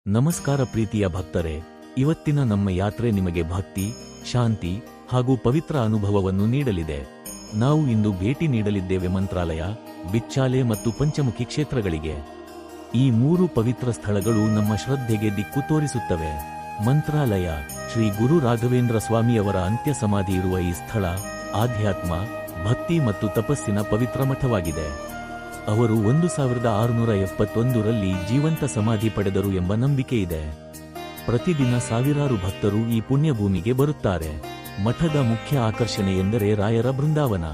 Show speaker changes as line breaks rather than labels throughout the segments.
ನಮಸ್ಕಾರ ಪ್ರೀತಿಯ ಭಕ್ತರೇ, ಇವತ್ತಿನ ನಮ್ಮ ಯಾತ್ರೆ ನಿಮಗೆ ಭಕ್ತಿ, ಶಾಂತಿ ಹಾಗೂ ಪವಿತ್ರ ಅನುಭವವನ್ನು ನೀಡಲಿದೆ. ನಾವು ಇಂದು ಭೇಟಿ ನೀಡಲಿದ್ದೇವೆ ಮಂತ್ರಾಲಯ, ಬಿಚ್ಚಾಲೆ ಮತ್ತು ಪಂಚಮುಖಿ ಕ್ಷೇತ್ರಗಳಿಗೆ. ಈ ಮೂರು ಪವಿತ್ರ ಸ್ಥಳಗಳು ನಮ್ಮ ಶ್ರದ್ಧೆಗೆ ದಿಕ್ಕು ತೋರಿಸುತ್ತವೆ. ಮಂತ್ರಾಲಯ, ಶ್ರೀ ಗುರು ರಾಘವೇಂದ್ರ ಸ್ವಾಮಿಯವರ ಅಂತ್ಯ ಸಮಾಧಿ ಇರುವ ಈ ಸ್ಥಳ ಆಧ್ಯಾತ್ಮ, ಭಕ್ತಿ ಮತ್ತು ತಪಸ್ಸಿನ ಪವಿತ್ರ ಮಠವಾಗಿದೆ. ಅವರು 1671ರಲ್ಲಿ ಜೀವಂತ ಸಮಾಧಿ ಪಡೆದರು ಎಂಬ ನಂಬಿಕೆ ಇದೆ. ಪ್ರತಿದಿನ ಸಾವಿರಾರು ಭಕ್ತರು ಈ ಪುಣ್ಯಭೂಮಿಗೆ ಬರುತ್ತಾರೆ. ಮಠದ ಮುಖ್ಯ ಆಕರ್ಷಣೆ ಎಂದರೆ ರಾಯರ ಬೃಂದಾವನ.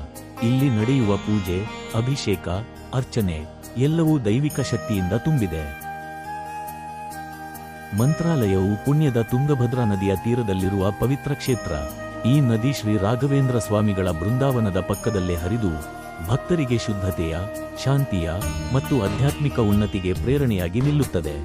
ಇಲ್ಲಿ ನಡೆಯುವ ಪೂಜೆ, ಅಭಿಷೇಕ, ಅರ್ಚನೆ ಎಲ್ಲವೂ ದೈವಿಕ ಶಕ್ತಿಯಿಂದ ತುಂಬಿದೆ. ಮಂತ್ರಾಲಯವು ಪುಣ್ಯದ ತುಂಗಭದ್ರಾ ನದಿಯ ತೀರದಲ್ಲಿರುವ ಪವಿತ್ರ ಕ್ಷೇತ್ರ. ಈ ನದಿ ಶ್ರೀ ರಾಘವೇಂದ್ರ ಸ್ವಾಮಿಗಳ ಬೃಂದಾವನದ ಪಕ್ಕದಲ್ಲೇ ಹರಿದು ಭಕ್ತರಿಗೆ ಶುದ್ಧತೆಯ, ಶಾಂತಿಯ ಮತ್ತು ಆಧ್ಯಾತ್ಮಿಕ ಉನ್ನತಿಗೆ ಪ್ರೇರಣೆಯಾಗಿ ನಿಲ್ಲುತ್ತದೆ.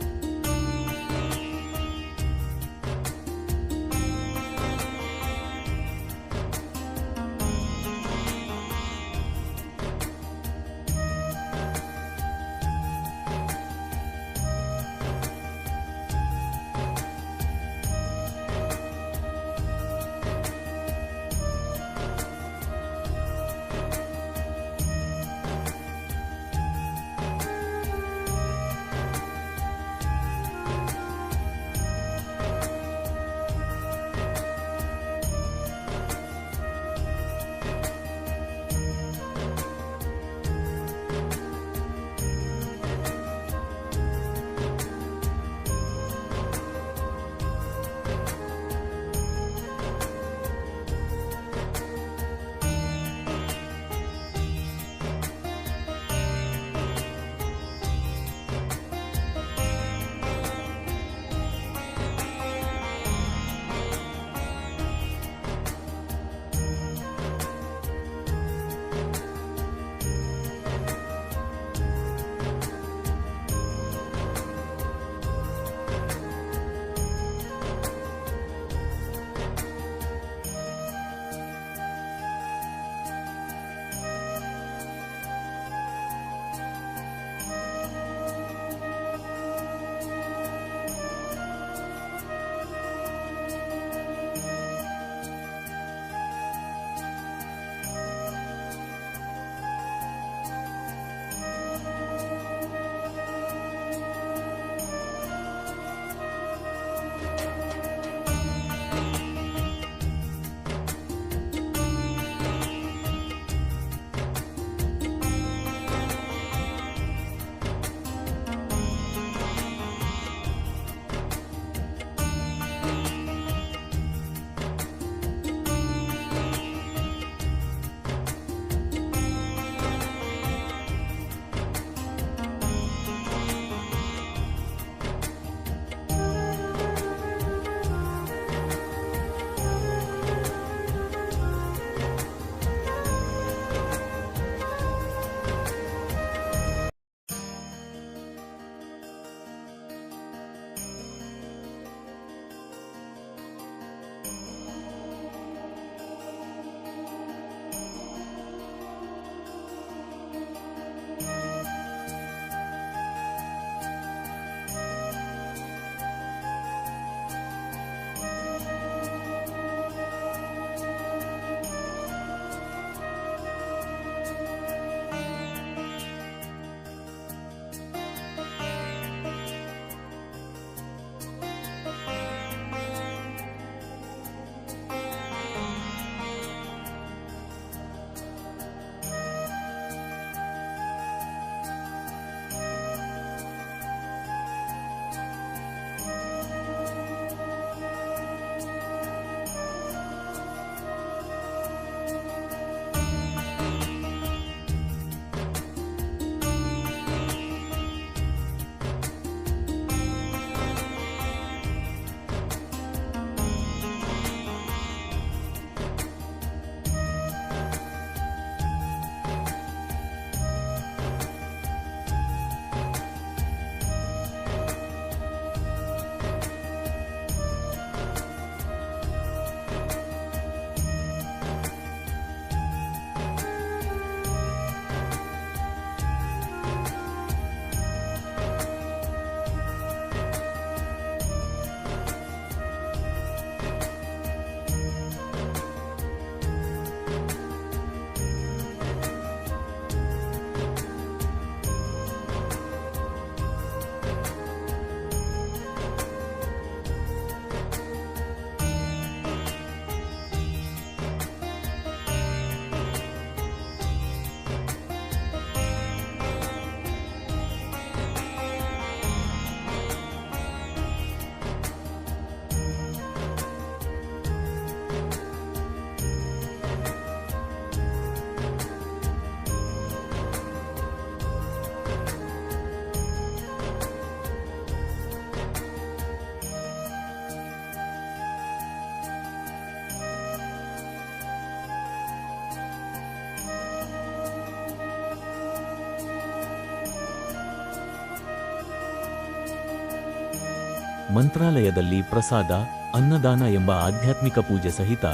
ಮಂತ್ರಾಲಯದಲ್ಲಿ ಪ್ರಸಾದ, ಅನ್ನದಾನ ಎಂಬ ಆಧ್ಯಾತ್ಮಿಕ ಪೂಜೆ ಸಹಿತ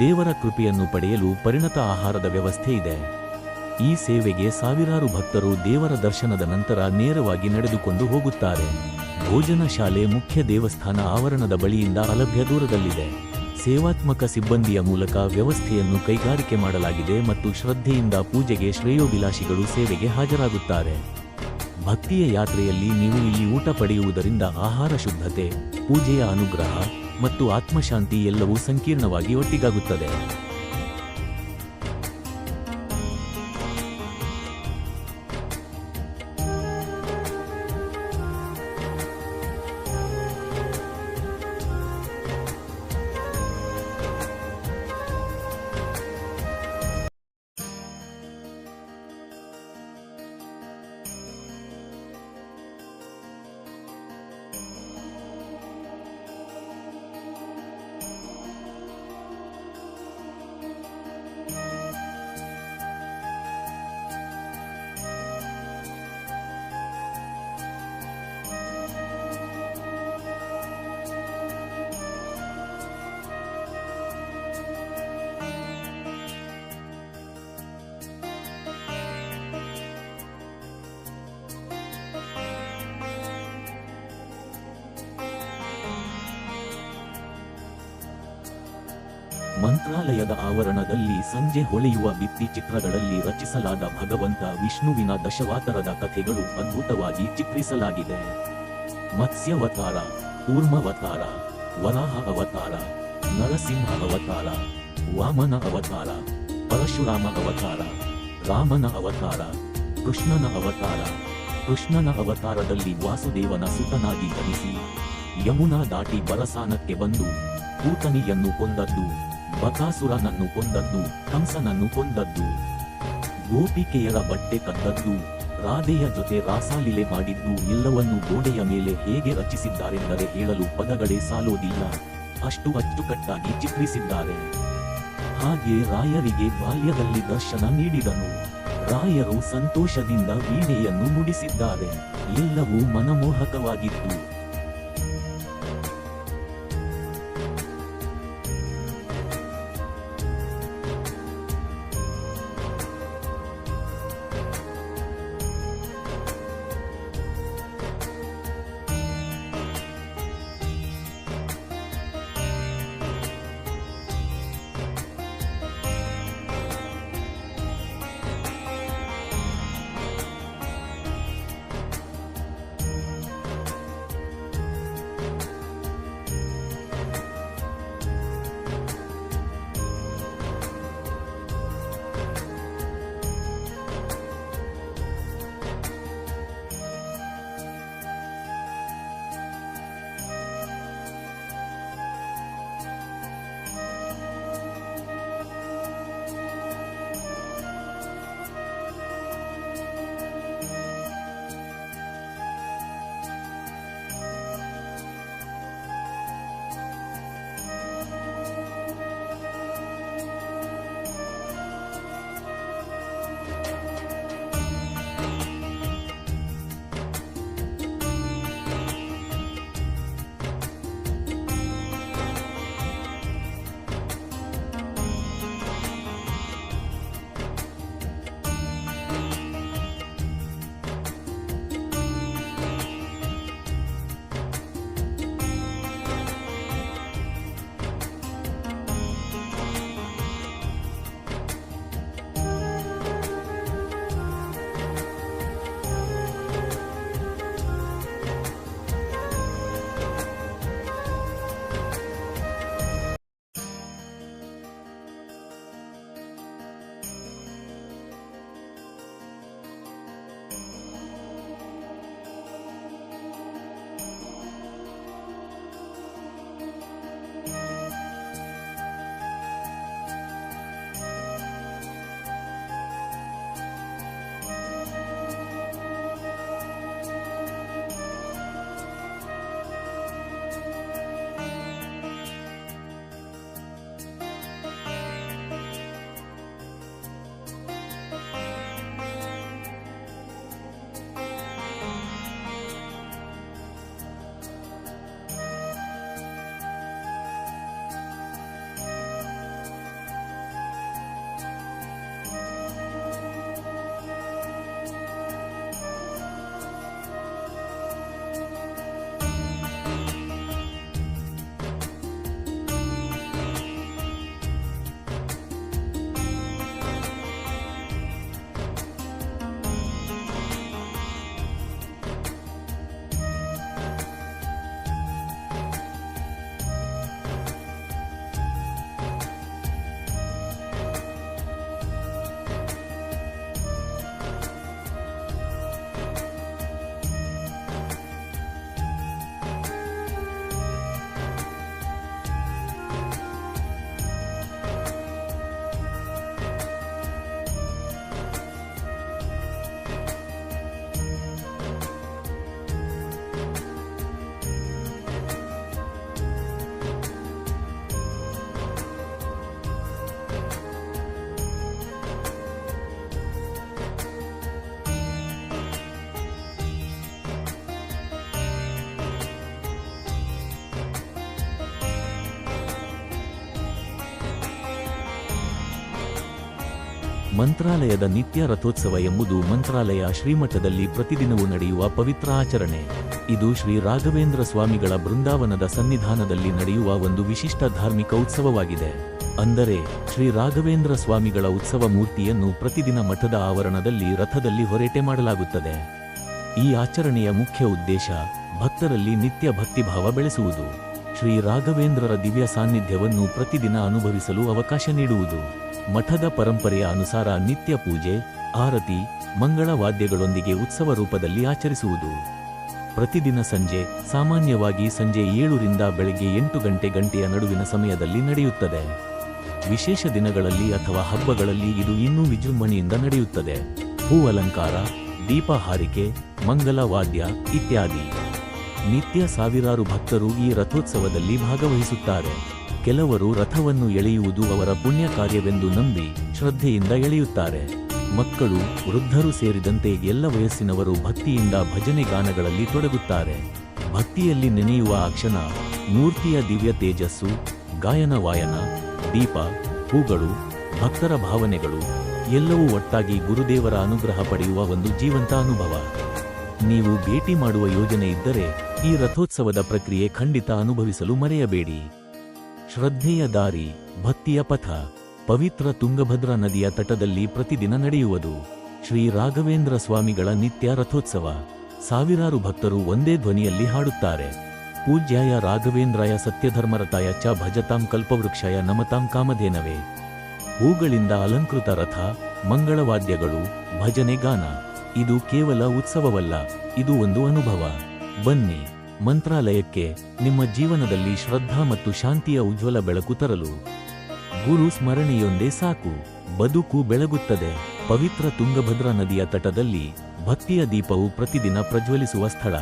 ದೇವರ ಕೃಪೆಯನ್ನು ಪಡೆಯಲು ಪರಿಣತ ಆಹಾರದ ವ್ಯವಸ್ಥೆ ಇದೆ. ಈ ಸೇವೆಗೆ ಸಾವಿರಾರು ಭಕ್ತರು ದೇವರ ದರ್ಶನದ ನಂತರ ನೇರವಾಗಿ ನಡೆದುಕೊಂಡು ಹೋಗುತ್ತಾರೆ. ಭೋಜನ ಶಾಲೆ ಮುಖ್ಯ ದೇವಸ್ಥಾನ ಆವರಣದ ಬಳಿಯಿಂದ ಅಲಭ್ಯ ದೂರದಲ್ಲಿದೆ. ಸೇವಾತ್ಮಕ ಸಿಬ್ಬಂದಿಯ ಮೂಲಕ ವ್ಯವಸ್ಥೆಯನ್ನು ಕೈಗಾರಿಕೆ ಮಾಡಲಾಗಿದೆ ಮತ್ತು ಶ್ರದ್ಧೆಯಿಂದ ಪೂಜೆಗೆ ಶ್ರೇಯೋಭಿಲಾಷಿಗಳು ಸೇವೆಗೆ ಹಾಜರಾಗುತ್ತಾರೆ. ಭಕ್ತಿಯ ಯಾತ್ರೆಯಲ್ಲಿ ನೀವು ಇಲ್ಲಿ ಊಟ ಪಡೆಯುವುದರಿಂದ ಆಹಾರ ಶುದ್ಧತೆ, ಪೂಜೆಯ ಅನುಗ್ರಹ ಮತ್ತು ಆತ್ಮಶಾಂತಿ ಎಲ್ಲವೂ ಸಂಕೀರ್ಣವಾಗಿ ಒಟ್ಟಿಗಾಗುತ್ತದೆ. ಮಂತ್ರಾಲಯದ ಆವರಣದಲ್ಲಿ ಸಂಜೆ ಹೊಳೆಯುವ ಭಿತ್ತಿ ಚಿತ್ರಗಳಲ್ಲಿ ರಚಿಸಲಾದ ಭಗವಂತ ವಿಷ್ಣುವಿನ ದಶಾವತಾರದ ಕಥೆಗಳು ಅದ್ಭುತವಾಗಿ ಚಿತ್ರಿಸಲಾಗಿದೆ. ಮತ್ಸ್ಯಾವತಾರ, ಕೂರ್ಮಾವತಾರ, ವರಾಹ ಅವತಾರ, ನರಸಿಂಹ ಅವತಾರ, ವಾಮನ ಅವತಾರ, ಪರಶುರಾಮ ಅವತಾರ, ರಾಮನ ಅವತಾರ, ಕೃಷ್ಣನ ಅವತಾರ. ಕೃಷ್ಣನ ಅವತಾರದಲ್ಲಿ ವಾಸುದೇವನ ಸುತನಾಗಿ ಜನಿಸಿ ಯಮುನಾ ದಾಟಿ ಬರಸಾನಕ್ಕೆ ಬಂದು ಪೂತನಿಯನ್ನು ಕೊಂದದ್ದು, ಬಕಾಸುರನನ್ನು ಕೊಂದದ್ದು, ಕಂಸನನ್ನು ಕೊಂದದ್ದು, ಗೋಪಿಕೆಯರ ಬಟ್ಟೆ ಕದ್ದದ್ದು, ರಾಧೆಯ ಜೊತೆ ರಾಸಾಲೀಲೆ ಮಾಡಿದ್ದು ಎಲ್ಲವನ್ನೂ ಗೋಡೆಯ ಮೇಲೆ ಹೇಗೆ ರಚಿಸಿದ್ದಾರೆಂದರೆ ಹೇಳಲು ಪದಗಳೇ ಸಾಲೋದಿಲ್ಲ, ಅಷ್ಟು ಅಚ್ಚುಕಟ್ಟಾಗಿ ಚಿತ್ರಿಸಿದ್ದಾರೆ. ಹಾಗೆ ರಾಯರಿಗೆ ಬಾಲ್ಯದಲ್ಲಿ ದರ್ಶನ ನೀಡಿದನು. ರಾಯರು ಸಂತೋಷದಿಂದ ವೀಣೆಯನ್ನು ನುಡಿಸಿದ್ದಾರೆ. ಎಲ್ಲವೂ ಮನಮೋಹಕವಾಗಿತ್ತು. ಮಂತ್ರಾಲಯದ ನಿತ್ಯ ರಥೋತ್ಸವ ಎಂಬುದು ಮಂತ್ರಾಲಯ ಶ್ರೀಮಠದಲ್ಲಿ ಪ್ರತಿದಿನವೂ ನಡೆಯುವ ಪವಿತ್ರ ಆಚರಣೆ. ಇದು ಶ್ರೀ ರಾಘವೇಂದ್ರ ಸ್ವಾಮಿಗಳ ಬೃಂದಾವನದ ಸನ್ನಿಧಾನದಲ್ಲಿ ನಡೆಯುವ ಒಂದು ವಿಶಿಷ್ಟ ಧಾರ್ಮಿಕ ಉತ್ಸವವಾಗಿದೆ. ಅಂದರೆ ಶ್ರೀ ರಾಘವೇಂದ್ರ ಸ್ವಾಮಿಗಳ ಉತ್ಸವ ಮೂರ್ತಿಯನ್ನು ಪ್ರತಿದಿನ ಮಠದ ಆವರಣದಲ್ಲಿ ರಥದಲ್ಲಿ ಹೊರಟೆ ಮಾಡಲಾಗುತ್ತದೆ. ಈ ಆಚರಣೆಯ ಮುಖ್ಯ ಉದ್ದೇಶ ಭಕ್ತರಲ್ಲಿ ನಿತ್ಯ ಭಕ್ತಿಭಾವ ಬೆಳೆಸುವುದು, ಶ್ರೀ ರಾಘವೇಂದ್ರರ ದಿವ್ಯ ಸಾನ್ನಿಧ್ಯವನ್ನು ಪ್ರತಿದಿನ ಅನುಭವಿಸಲು ಅವಕಾಶ ನೀಡುವುದು. ಮಠದ ಪರಂಪರೆಯ ಅನುಸಾರ ನಿತ್ಯ ಪೂಜೆ, ಆರತಿ, ಮಂಗಳ ವಾದ್ಯಗಳೊಂದಿಗೆ ಉತ್ಸವ ರೂಪದಲ್ಲಿ ಆಚರಿಸುವುದು. ಪ್ರತಿದಿನ ಸಂಜೆ, ಸಾಮಾನ್ಯವಾಗಿ ಸಂಜೆ 7 ರಿಂದ ಬೆಳಗ್ಗೆ 8 ಗಂಟೆಯ ನಡುವಿನ ಸಮಯದಲ್ಲಿ ನಡೆಯುತ್ತದೆ. ವಿಶೇಷ ದಿನಗಳಲ್ಲಿ ಅಥವಾ ಹಬ್ಬಗಳಲ್ಲಿ ಇದು ಇನ್ನೂ ವಿಜೃಂಭಣೆಯಿಂದ ನಡೆಯುತ್ತದೆ. ಹೂ ಅಲಂಕಾರ, ದೀಪ ಹಾರಿಕೆ, ಮಂಗಲ ವಾದ್ಯ ಇತ್ಯಾದಿ. ನಿತ್ಯ ಸಾವಿರಾರು ಭಕ್ತರು ಈ ರಥೋತ್ಸವದಲ್ಲಿ ಭಾಗವಹಿಸುತ್ತಾರೆ. ಕೆಲವರು ರಥವನ್ನು ಎಳೆಯುವುದು ಅವರ ಪುಣ್ಯ ಕಾರ್ಯವೆಂದು ನಂಬಿ ಶ್ರದ್ಧೆಯಿಂದ ಎಳೆಯುತ್ತಾರೆ. ಮಕ್ಕಳು, ವೃದ್ಧರು ಸೇರಿದಂತೆ ಎಲ್ಲ ವಯಸ್ಸಿನವರು ಭಕ್ತಿಯಿಂದ ಭಜನೆ ಗಾನಗಳಲ್ಲಿ ತೊಡಗುತ್ತಾರೆ. ಭಕ್ತಿಯಲ್ಲಿ ನೆನೆಯುವ ಆ ಕ್ಷಣ, ಮೂರ್ತಿಯ ದಿವ್ಯ ತೇಜಸ್ಸು, ಗಾಯನ ವಾಯನ, ದೀಪ, ಹೂಗಳು, ಭಕ್ತರ ಭಾವನೆಗಳು ಎಲ್ಲವೂ ಒಟ್ಟಾಗಿ ಗುರುದೇವರ ಅನುಗ್ರಹ ಪಡೆಯುವ ಒಂದು ಜೀವಂತ ಅನುಭವ. ನೀವು ಭೇಟಿ ಮಾಡುವ ಯೋಜನೆ ಇದ್ದರೆ ಈ ರಥೋತ್ಸವದ ಪ್ರಕ್ರಿಯೆ ಖಂಡಿತ ಅನುಭವಿಸಲು ಮರೆಯಬೇಡಿ. ಶ್ರದ್ಧೆಯ ದಾರಿ, ಭಕ್ತಿಯ ಪಥ. ಪವಿತ್ರ ತುಂಗಭದ್ರಾ ನದಿಯ ತಟದಲ್ಲಿ ಪ್ರತಿದಿನ ನಡೆಯುವುದು ಶ್ರೀ ರಾಘವೇಂದ್ರ ಸ್ವಾಮಿಗಳ ನಿತ್ಯ ರಥೋತ್ಸವ. ಸಾವಿರಾರು ಭಕ್ತರು ಒಂದೇ ಧ್ವನಿಯಲ್ಲಿ ಹಾಡುತ್ತಾರೆ. ಪೂಜ್ಯಾಯ ರಾಘವೇಂದ್ರಾಯ ಸತ್ಯಧರ್ಮರತಾಯ ಚ ಭಜತಾಂ ಕಲ್ಪವೃಕ್ಷಾಯ ನಮತಾಂ ಕಾಮಧೇನವೇ. ಹೂಗಳಿಂದ ಅಲಂಕೃತ ರಥ, ಮಂಗಳವಾದ್ಯಗಳು, ಭಜನೆ ಗಾನ. ಇದು ಕೇವಲ ಉತ್ಸವವಲ್ಲ, ಇದು ಒಂದು ಅನುಭವ. ಬನ್ನಿ ಮಂತ್ರಾಲಯಕ್ಕೆ, ನಿಮ್ಮ ಜೀವನದಲ್ಲಿ ಶ್ರದ್ಧಾ ಮತ್ತು ಶಾಂತಿಯ ಉಜ್ವಲ ಬೆಳಕು ತರಲು. ಗುರು ಸ್ಮರಣೆಯೊಂದೇ ಸಾಕು, ಬದುಕು ಬೆಳಗುತ್ತದೆ. ಪವಿತ್ರ ತುಂಗಭದ್ರಾ ನದಿಯ ತಟದಲ್ಲಿ ಭಕ್ತಿಯ ದೀಪವು ಪ್ರತಿದಿನ ಪ್ರಜ್ವಲಿಸುವ ಸ್ಥಳ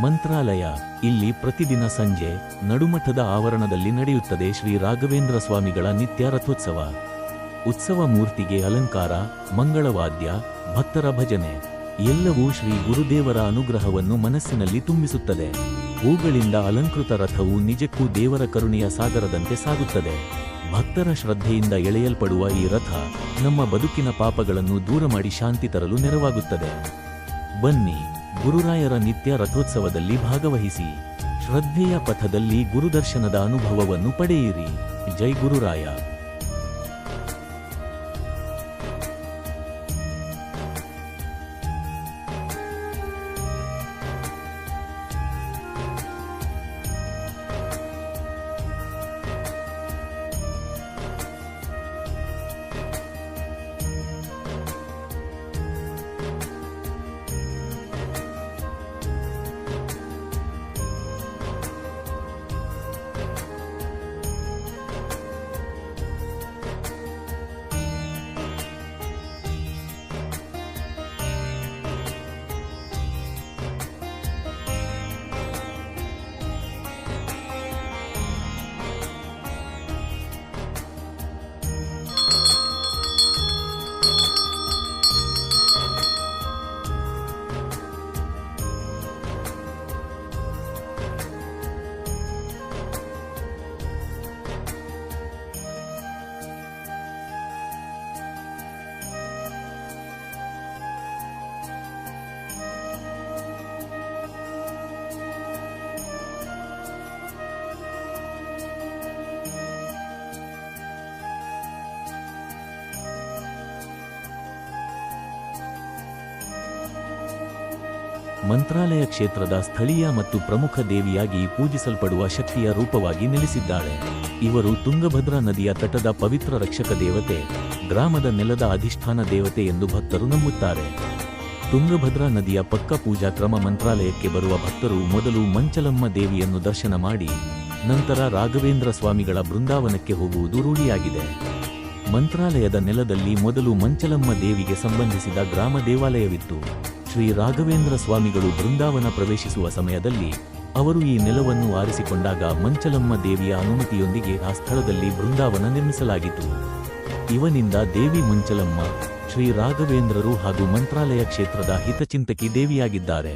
ಮಂತ್ರಾಲಯ. ಇಲ್ಲಿ ಪ್ರತಿದಿನ ಸಂಜೆ ನಡುಮಠದ ಆವರಣದಲ್ಲಿ ನಡೆಯುತ್ತದೆ ಶ್ರೀ ರಾಘವೇಂದ್ರ ಸ್ವಾಮಿಗಳ ನಿತ್ಯ ರಥೋತ್ಸವ. ಉತ್ಸವ ಮೂರ್ತಿಗೆ ಅಲಂಕಾರ, ಮಂಗಳವಾದ್ಯ, ಭಕ್ತರ ಭಜನೆ ಎಲ್ಲವೂ ಶ್ರೀ ಗುರುದೇವರ ಅನುಗ್ರಹವನ್ನು ಮನಸ್ಸಿನಲ್ಲಿ ತುಂಬಿಸುತ್ತದೆ. ಹೂಗಳಿಂದ ಅಲಂಕೃತ ರಥವು ನಿಜಕ್ಕೂ ದೇವರ ಕರುಣೆಯ ಸಾಗರದಂತೆ ಸಾಗುತ್ತದೆ. ಭಕ್ತರ ಶ್ರದ್ಧೆಯಿಂದ ಎಳೆಯಲ್ಪಡುವ ಈ ರಥ ನಮ್ಮ ಬದುಕಿನ ಪಾಪಗಳನ್ನು ದೂರ ಮಾಡಿ ಶಾಂತಿ ತರಲು ನೆರವಾಗುತ್ತದೆ. ಬನ್ನಿ, ಗುರುರಾಯರ ನಿತ್ಯ ರಥೋತ್ಸವದಲ್ಲಿ ಭಾಗವಹಿಸಿ. ಶ್ರದ್ಧೆಯ ಪಥದಲ್ಲಿ ಗುರುದರ್ಶನದ ಅನುಭವವನ್ನು ಪಡೆಯಿರಿ. ಜೈ ಗುರುರಾಯ. ಮಂತ್ರಾಲಯ ಕ್ಷೇತ್ರದ ಸ್ಥಳೀಯ ಮತ್ತು ಪ್ರಮುಖ ದೇವಿಯಾಗಿ ಪೂಜಿಸಲ್ಪಡುವ ಶಕ್ತಿಯ ರೂಪವಾಗಿ ನೆಲೆಸಿದ್ದಾಳೆ. ಇವರು ತುಂಗಭದ್ರಾ ನದಿಯ ತಟದ ಪವಿತ್ರ ರಕ್ಷಕ ದೇವತೆ, ಗ್ರಾಮದ ನೆಲದ ಅಧಿಷ್ಠಾನ ದೇವತೆ ಎಂದು ಭಕ್ತರು ನಂಬುತ್ತಾರೆ. ತುಂಗಭದ್ರಾ ನದಿಯ ಪಕ್ಕ ಪೂಜಾ ಕ್ರಮ. ಮಂತ್ರಾಲಯಕ್ಕೆ ಬರುವ ಭಕ್ತರು ಮೊದಲು ಮಂಚಲಮ್ಮ ದೇವಿಯನ್ನು ದರ್ಶನ ಮಾಡಿ ನಂತರ ರಾಘವೇಂದ್ರ ಸ್ವಾಮಿಗಳ ಬೃಂದಾವನಕ್ಕೆ ಹೋಗುವುದು ರೂಢಿಯಾಗಿದೆ. ಮಂತ್ರಾಲಯದ ನೆಲದಲ್ಲಿ ಮೊದಲು ಮಂಚಲಮ್ಮ ದೇವಿಗೆ ಸಂಬಂಧಿಸಿದ ಗ್ರಾಮ ದೇವಾಲಯವಿತ್ತು. ಶ್ರೀ ರಾಘವೇಂದ್ರ ಸ್ವಾಮಿಗಳು ಬೃಂದಾವನ ಪ್ರವೇಶಿಸುವ ಸಮಯದಲ್ಲಿ ಅವರು ಈ ನೆಲವನ್ನು ಆರಿಸಿಕೊಂಡಾಗ ಮಂಚಲಮ್ಮ ದೇವಿಯ ಅನುಮತಿಯೊಂದಿಗೆ ಆ ಸ್ಥಳದಲ್ಲಿ ಬೃಂದಾವನ ನಿರ್ಮಿಸಲಾಗಿತ್ತು. ಇವನಿಂದ ದೇವಿ ಮಂಚಲಮ್ಮ, ಶ್ರೀ ರಾಘವೇಂದ್ರರು ಹಾಗೂ ಮಂತ್ರಾಲಯ ಕ್ಷೇತ್ರದ ಹಿತಚಿಂತಕಿ ದೇವಿಯಾಗಿದ್ದಾರೆ.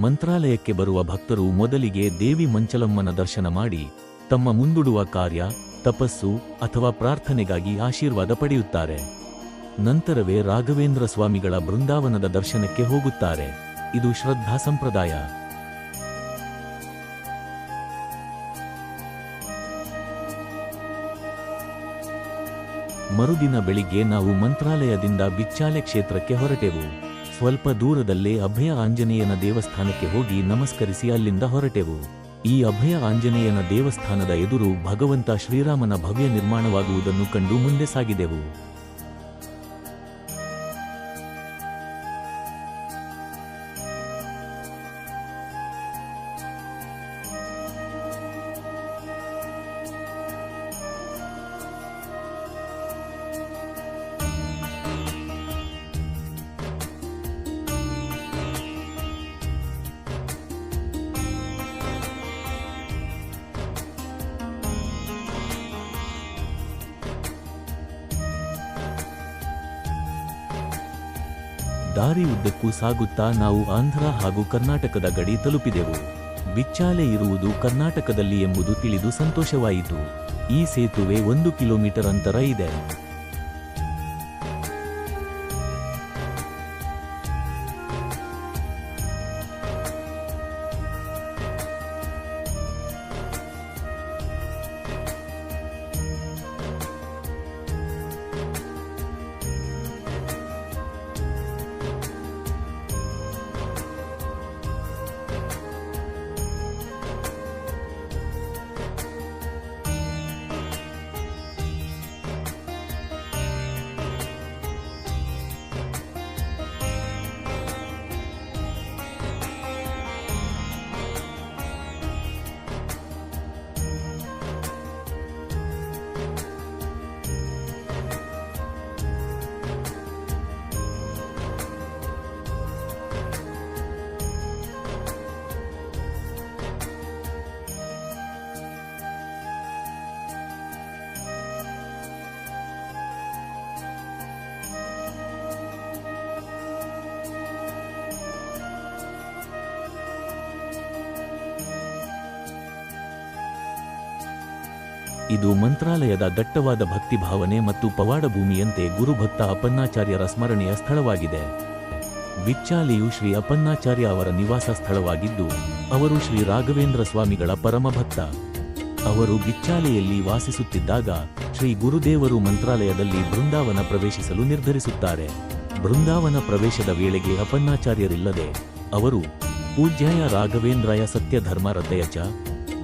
ಮಂತ್ರಾಲಯಕ್ಕೆ ಬರುವ ಭಕ್ತರು ಮೊದಲಿಗೆ ದೇವಿ ಮಂಚಲಮ್ಮನ ದರ್ಶನ ಮಾಡಿ ತಮ್ಮ ಮುಂದೂಡುವ ಕಾರ್ಯ, ತಪಸ್ಸು ಅಥವಾ ಪ್ರಾರ್ಥನೆಗಾಗಿ ಆಶೀರ್ವಾದ ಪಡೆಯುತ್ತಾರೆ. ನಂತರವೇ ರಾಘವೇಂದ್ರ ಸ್ವಾಮಿಗಳ ಬೃಂದಾವನದ ದರ್ಶನಕ್ಕೆ ಹೋಗುತ್ತಾರೆ. ಇದು ಶ್ರದ್ಧಾ ಸಂಪ್ರದಾಯ. ಮರುದಿನ ಬೆಳಿಗ್ಗೆ ನಾವು ಮಂತ್ರಾಲಯದಿಂದ ಬಿಚ್ಚಾಲೆ ಕ್ಷೇತ್ರಕ್ಕೆ ಹೊರಟೆವು. ಸ್ವಲ್ಪ ದೂರದಲ್ಲೇ ಅಭಯ ಆಂಜನೇಯನ ದೇವಸ್ಥಾನಕ್ಕೆ ಹೋಗಿ ನಮಸ್ಕರಿಸಿ ಅಲ್ಲಿಂದ ಹೊರಟೆವು. ಈ ಅಭಯ ಆಂಜನೇಯನ ದೇವಸ್ಥಾನದ ಎದುರು ಭಗವಂತ ಶ್ರೀರಾಮನ ಭವ್ಯ ನಿರ್ಮಾಣವಾಗುವುದನ್ನು ಕಂಡು ಮುಂದೆ ಸಾಗಿದೆವು. ದಾರಿ ಉದ್ದಕ್ಕೂ ಸಾಗುತ್ತಾ ನಾವು ಆಂಧ್ರ ಹಾಗೂ ಕರ್ನಾಟಕದ ಗಡಿ ತಲುಪಿದೆವು. ಬಿಚ್ಚಾಲೆ ಇರುವುದು ಕರ್ನಾಟಕದಲ್ಲಿ ಎಂಬುದು ತಿಳಿದು ಸಂತೋಷವಾಯಿತು. ಈ ಸೇತುವೆ 1 ಕಿಲೋಮೀಟರ್ ಅಂತರ ಇದೆ. ಇದು ಮಂತ್ರಾಲಯದ ದಟ್ಟವಾದ ಭಕ್ತಿಭಾವನೆ ಮತ್ತು ಪವಾಡ ಭೂಮಿಯಂತೆ ಗುರುಭಕ್ತ ಅಪ್ಪನ್ನಾಚಾರ್ಯರ ಸ್ಮರಣೆಯ ಸ್ಥಳವಾಗಿದೆ. ಬಿಚ್ಚಾಲೆಯು ಶ್ರೀ ಅಪ್ಪನ್ನಾಚಾರ್ಯ ಅವರ ನಿವಾಸ ಸ್ಥಳವಾಗಿದ್ದು, ಅವರು ಶ್ರೀ ರಾಘವೇಂದ್ರ ಸ್ವಾಮಿಗಳ ಪರಮಭಕ್ತ. ಅವರು ಬಿಚ್ಚಾಲೆಯಲ್ಲಿ ವಾಸಿಸುತ್ತಿದ್ದಾಗ ಶ್ರೀ ಗುರುದೇವರು ಮಂತ್ರಾಲಯದಲ್ಲಿ ಬೃಂದಾವನ ಪ್ರವೇಶಿಸಲು ನಿರ್ಧರಿಸುತ್ತಾರೆ. ಬೃಂದಾವನ ಪ್ರವೇಶದ ವೇಳೆಗೆ ಅಪ್ಪನ್ನಾಚಾರ್ಯರಿಲ್ಲದೆ ಅವರು ಪೂಜ್ಯಾಯ ರಾಘವೇಂದ್ರಾಯ ಸತ್ಯಧರ್ಮ ರಥಯಚ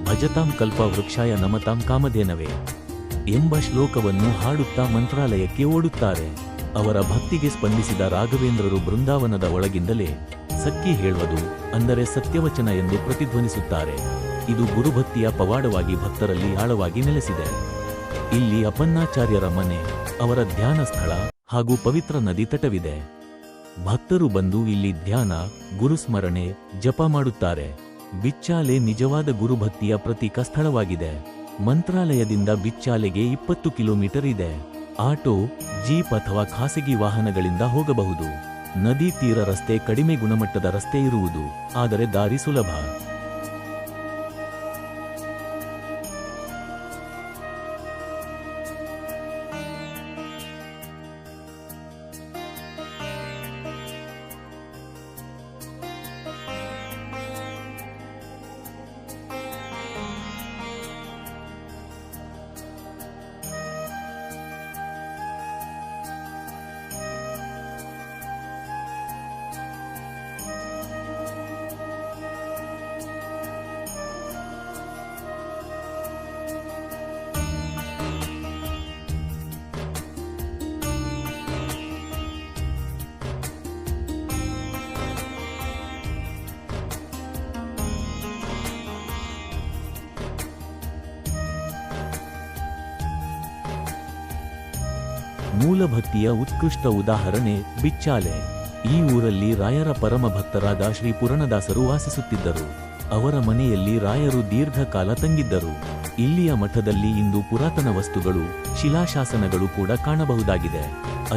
ಭಜತಾಂ ಕಲ್ಪ ವೃಕ್ಷಾಯ ನಮತಾಂ ಕಾಮಧೇನವೇ ಎಂಬ ಶ್ಲೋಕವನ್ನು ಹಾಡುತ್ತಾ ಮಂತ್ರಾಲಯಕ್ಕೆ ಓಡುತ್ತಾರೆ. ಅವರ ಭಕ್ತಿಗೆ ಸ್ಪಂದಿಸಿದ ರಾಘವೇಂದ್ರರು ಬೃಂದಾವನದ ಒಳಗಿಂದಲೇ ಸಕ್ಕಿ ಹೇಳುವುದು ಅಂದರೆ ಸತ್ಯವಚನ ಎಂದು ಪ್ರತಿಧ್ವನಿಸುತ್ತಾರೆ. ಇದು ಗುರುಭಕ್ತಿಯ ಪವಾಡವಾಗಿ ಭಕ್ತರಲ್ಲಿ ಆಳವಾಗಿ ನೆಲೆಸಿದೆ. ಇಲ್ಲಿ ಅಪ್ಪನ್ನಾಚಾರ್ಯರ ಮನೆ, ಅವರ ಧ್ಯಾನ ಸ್ಥಳ ಹಾಗೂ ಪವಿತ್ರ ನದಿ ತಟವಿದೆ. ಭಕ್ತರು ಬಂದು ಇಲ್ಲಿ ಧ್ಯಾನ, ಗುರುಸ್ಮರಣೆ, ಜಪ ಮಾಡುತ್ತಾರೆ. ಬಿಚ್ಚಾಲೆ ನಿಜವಾದ ಗುರುಭಕ್ತಿಯ ಪ್ರತೀಕ ಸ್ಥಳವಾಗಿದೆ. ಮಂತ್ರಾಲಯದಿಂದ ಬಿಚ್ಚಾಲೆಗೆ 20 ಕಿಲೋಮೀಟರ್ ಇದೆ. ಆಟೋ, ಜೀಪ್ ಅಥವಾ ಖಾಸಗಿ ವಾಹನಗಳಿಂದ ಹೋಗಬಹುದು. ನದಿ ತೀರ ರಸ್ತೆ ಕಡಿಮೆ ಗುಣಮಟ್ಟದ ರಸ್ತೆ ಇರುವುದು, ಆದರೆ ದಾರಿ ಸುಲಭ. ಮೂಲಭಕ್ತಿಯ ಉತ್ಕೃಷ್ಟ ಉದಾಹರಣೆ ಬಿಚ್ಚಾಲೆ. ಈ ಊರಲ್ಲಿ ರಾಯರ ಪರಮ ಭಕ್ತರಾದ ಶ್ರೀ ಪುರಣದಾಸರು ವಾಸಿಸುತ್ತಿದ್ದರು. ಅವರ ಮನೆಯಲ್ಲಿ ರಾಯರು ದೀರ್ಘಕಾಲ ತಂಗಿದ್ದರು. ಇಲ್ಲಿಯ ಮಠದಲ್ಲಿ ಇಂದು ಪುರಾತನ ವಸ್ತುಗಳು, ಶಿಲಾಶಾಸನಗಳು ಕೂಡ ಕಾಣಬಹುದಾಗಿದೆ.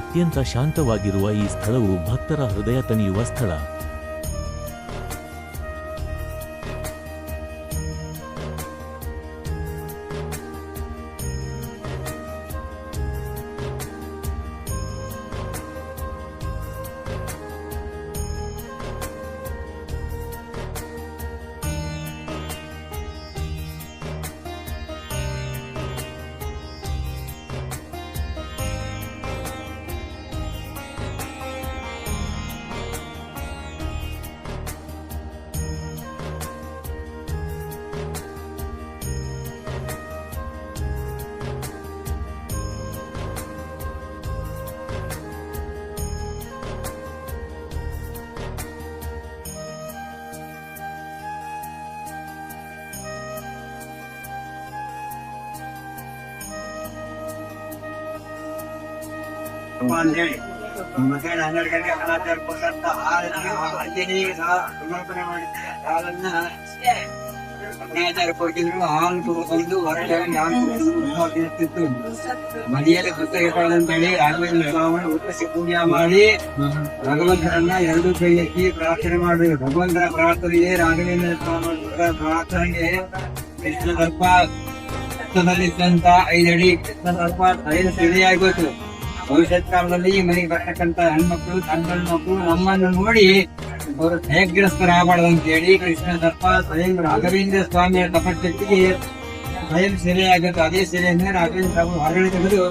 ಅತ್ಯಂತ ಶಾಂತವಾಗಿರುವ ಈ ಸ್ಥಳವು ಭಕ್ತರ ಹೃದಯ ತಣಿಯುವ ಸ್ಥಳ.
ಅಂತ ಹೇಳಿ ಮಧ್ಯಾಹ್ನ 12 ಗಂಟೆ ಅನಾಚಾರ ಕೊಟ್ಟಂತ ಅಲ್ಲಿನೇ ಸಮರ್ಪಣೆ ಮಾಡಿದ್ದಾರೆ. ಹಾಲನ್ನ ಅನಾಚಾರ ಕೊಟ್ಟಿದ್ರು. ಹಾಲು ತಗೊಂಡು ಹೊರಗೆ ಇರ್ತಿತ್ತು. ಮನೆಯಲ್ಲಿ ಪುಸ್ತಕಗಳಂತ ಹೇಳಿ ರಾಘವೇಂದ್ರ ಸ್ವಾಮಿ ಉಪಸಿ ಪೂಜೆ ಮಾಡಿ ಭಗವಂತರನ್ನ ಎರಡು ಕೈ ಎತ್ತಿ ಪ್ರಾರ್ಥನೆ ಮಾಡಿದ್ರು. ಭಗವಂತನ ಪ್ರಾರ್ಥನೆಗೆ ರಾಘವೇಂದ್ರ ಸ್ವಾಮಿ ಪ್ರಾರ್ಥನೆಗೆ ಕೃಷ್ಣ ಸರ್ಪ ರಕ್ತದಲ್ಲಿದ್ದಂತ 5 ಅಡಿ ಕೃಷ್ಣ ಸರ್ಪ 5 ತಿಳಿಯಾಗೋಯ್ತು. ಭವಿಷ್ಯತ್ ಕಾಲದಲ್ಲಿ ಮನೆಗೆ ಬರ್ತಕ್ಕಂತ ಹೆಣ್ಮಕ್ಳು ತನ್ನ ಮಕ್ಕಳು ನಮ್ಮನ್ನು ನೋಡಿ ಅವರು ಭಯಗ್ರಸ್ತರಾಗಬಾರ್ದು ಅಂತ ಹೇಳಿ ಕೃಷ್ಣ ಸರ್ಪ ಸ್ವಯಂ ರಾಘವೇಂದ್ರ ಸ್ವಾಮಿಯ ತಪಶಕ್ತಿಗೆ ಸ್ವಯಂ ಸೆರೆಯಾಗುತ್ತೆ. ಅದೇ ಸೆರೆಯನ್ನೇ ರಾಘವೇಂದ್ರ ಸ್ವಾಮಿ ಹೊರಗಡೆ ತೆಗೆದು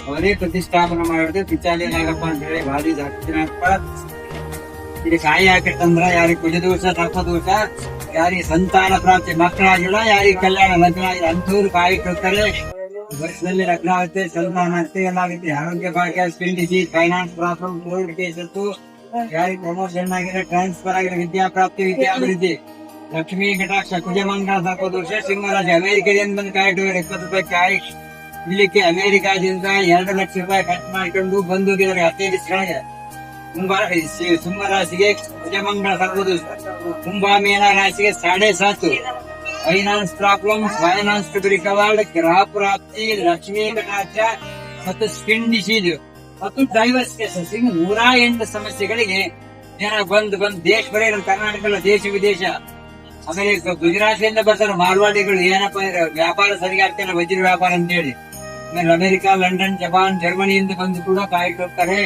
ಅವರೇ ಪ್ರತಿಷ್ಠಾಪನೆ ಮಾಡಿದ್ರೆ ಪಿಚಾಲಿ ನಾಗಪ್ಪ ಅಂತ ಹೇಳಿ ಭಾರಿ ಜಾಸ್ತಿನಪ್ಪ. ಇಲ್ಲಿ ಕಾಯಿ ಹಾಕಿರ್ತಂದ್ರ ಯಾರಿಗೆ ಕುಜದೋಷ ಸರ್ಪದೋಷ, ಯಾರಿಗೆ ಸಂತಾನ ಪ್ರಾಪ್ತಿ ಮಕ್ಕಳಾಗಿಲ್ಲ, ಯಾರಿಗೆ ಕಲ್ಯಾಣ ಲಗ್ನ ಆಗಿಲ್ಲ ಅಂಥವ್ರು ಕಾಯಿ ಕೊಡ್ತಾರೆ. ವರ್ಷದಲ್ಲಿ ಲಗ್ನ ಆಗುತ್ತೆ, ಸಂತಾನ ಆಗುತ್ತೆ, ಎಲ್ಲ ಆಗುತ್ತೆ. ಆರೋಗ್ಯ ಭಾಗ್ಯ, skin disease, finance problem, court cases, ಯಾರಿಗೆ ಪ್ರಮೋಷನ್ ಆಗಿದೆ, ಟ್ರಾನ್ಸ್ಫರ್ ಆಗಿದೆ, ವಿದ್ಯಾಪ್ರಾಪ್ತಿ, ವಿದ್ಯಾಭಿವೃದ್ಧಿ, ಲಕ್ಷ್ಮೀ ಕಟಾಕ್ಷ, ಕುಜಮಂಗಳ ಸರ್ಪದೋಷ, ಸಿಂಹರಾಶಿ. ಅಮೆರಿಕದಿಂದ ಬಂದು ಕಾಯಿ 20 ರೂಪಾಯಿ ಕಾಯಿ ಇಲ್ಲಿಕ್ಕೆ ಅಮೆರಿಕಾದಿಂದ 2 ಲಕ್ಷ ರೂಪಾಯಿ ಖರ್ಚು ಮಾಡಿಕೊಂಡು ಬಂದೋಗಿದ್ದಾರೆ 15 ದಿವಸಗಳಿಗೆ. ಸಿಂಹ ರಾಶಿಗೆ ಕುಜಮಂಗಳ ಸರ್ಪದೋಷ, ಕುಂಭ ಮೀನ ರಾಶಿಗೆ 7.5. Finance problems, finance to be recovered, ಗೃಹ ಪ್ರಾಪ್ತಿ, ಲಕ್ಷ್ಮೀ ಕಟಾಕ್ಷ ಮತ್ತು ಸ್ಕಿನ್ ಡಿಸೀಸ್ ಮತ್ತು ಡೈವರ್ಸ್ ಕೇಸಸ್. 108 ಸಮಸ್ಯೆಗಳಿಗೆ ಜನ ಬಂದು ದೇಶ ಬರೀ ನಮ್ಮ ಕರ್ನಾಟಕ ದೇಶ ವಿದೇಶ. ಆಮೇಲೆ ಗುಜರಾತಿಂದ ಬರ್ತಾರೆ ಮಾರ್ವಾಡಿಗಳು. ಏನಪ್ಪಾ ವ್ಯಾಪಾರ ಸರಿಗೆ ಆಗ್ತಿಲ್ಲ, ವಜ್ರ ವ್ಯಾಪಾರ ಅಂತ ಹೇಳಿ. ಆಮೇಲೆ ಅಮೆರಿಕ, ಲಂಡನ್, ಜಪಾನ್, ಜರ್ಮನಿಯಿಂದ ಬಂದು ಕೂಡ ಕಾಯಿ ಕೊಡ್ತಾರೆ.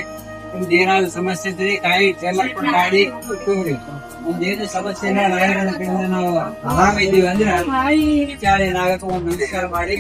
ನಿಮ್ದು ಏನಾದ್ರು ಸಮಸ್ಯೆ ಇದ್ರೆ ಕಾಯಿ ಮಾಡ್ಕೊಂಡು ಮಾಡಿ ಕೊಟ್ಟೋಗ್ರಿ. ನಮ್ದೇನು ಸಮಸ್ಯೆ ನಾವು ಆರಾಮ ಇದ್ದೀವಿ ಅಂದ್ರೆ ವಿಚಾರ ಏನಾಗಕ್ಕೆ ಒಂದು ನಮಸ್ಕಾರ ಮಾಡಿ.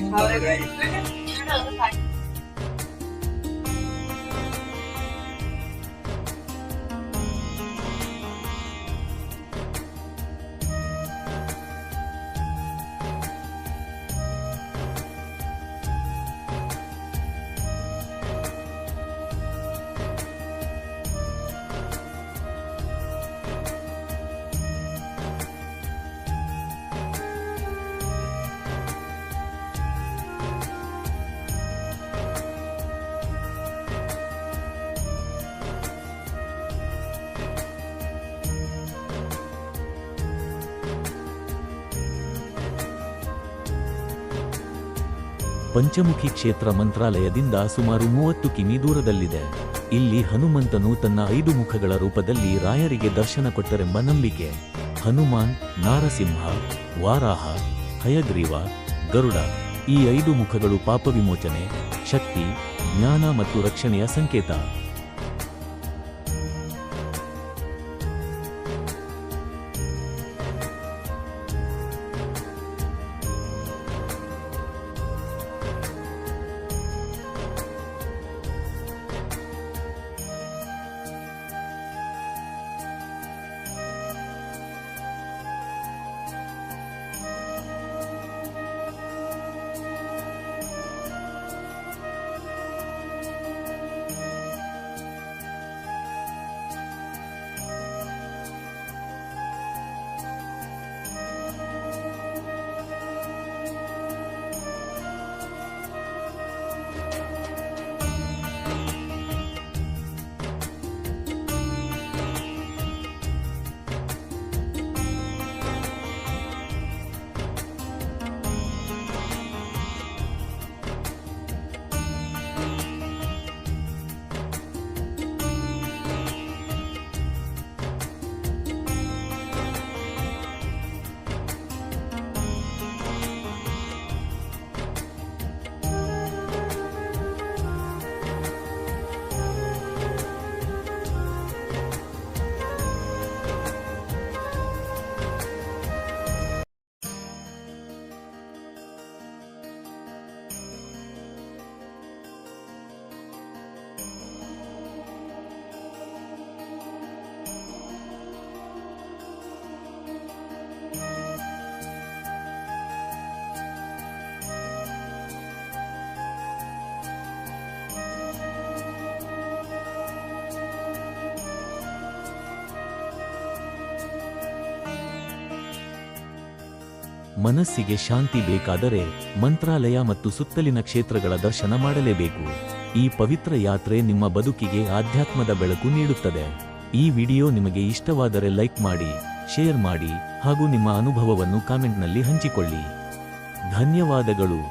ಪಂಚಮುಖಿ ಕ್ಷೇತ್ರ ಮಂತ್ರಾಲಯದಿಂದ ಸುಮಾರು 30 ಕಿಮಿ ದೂರದಲ್ಲಿದೆ. ಇಲ್ಲಿ ಹನುಮಂತನು ತನ್ನ 5 ಮುಖಗಳ ರೂಪದಲ್ಲಿ ರಾಯರಿಗೆ ದರ್ಶನ ಕೊಟ್ಟರೆಂಬ ನಂಬಿಕೆ. ಹನುಮಾನ್, ನಾರಸಿಂಹ, ವಾರಾಹ, ಹಯಗ್ರೀವ, ಗರುಡ ಈ 5 ಮುಖಗಳು ಪಾಪ ವಿಮೋಚನೆ, ಶಕ್ತಿ, ಜ್ಞಾನ ಮತ್ತು ರಕ್ಷಣೆಯ ಸಂಕೇತ. ಮನಸ್ಸಿಗೆ ಶಾಂತಿ ಬೇಕಾದರೆ ಮಂತ್ರಾಲಯ ಮತ್ತು ಸುತ್ತಲಿನ ಕ್ಷೇತ್ರಗಳ ದರ್ಶನ ಮಾಡಲೇಬೇಕು. ಈ ಪವಿತ್ರ ಯಾತ್ರೆ ನಿಮ್ಮ ಬದುಕಿಗೆ ಆಧ್ಯಾತ್ಮದ ಬೆಳಕು ನೀಡುತ್ತದೆ. ಈ ವಿಡಿಯೋ ನಿಮಗೆ ಇಷ್ಟವಾದರೆ ಲೈಕ್ ಮಾಡಿ, ಶೇರ್ ಮಾಡಿ ಹಾಗೂ ನಿಮ್ಮ ಅನುಭವವನ್ನು ಕಾಮೆಂಟ್ನಲ್ಲಿ ಹಂಚಿಕೊಳ್ಳಿ. ಧನ್ಯವಾದಗಳು.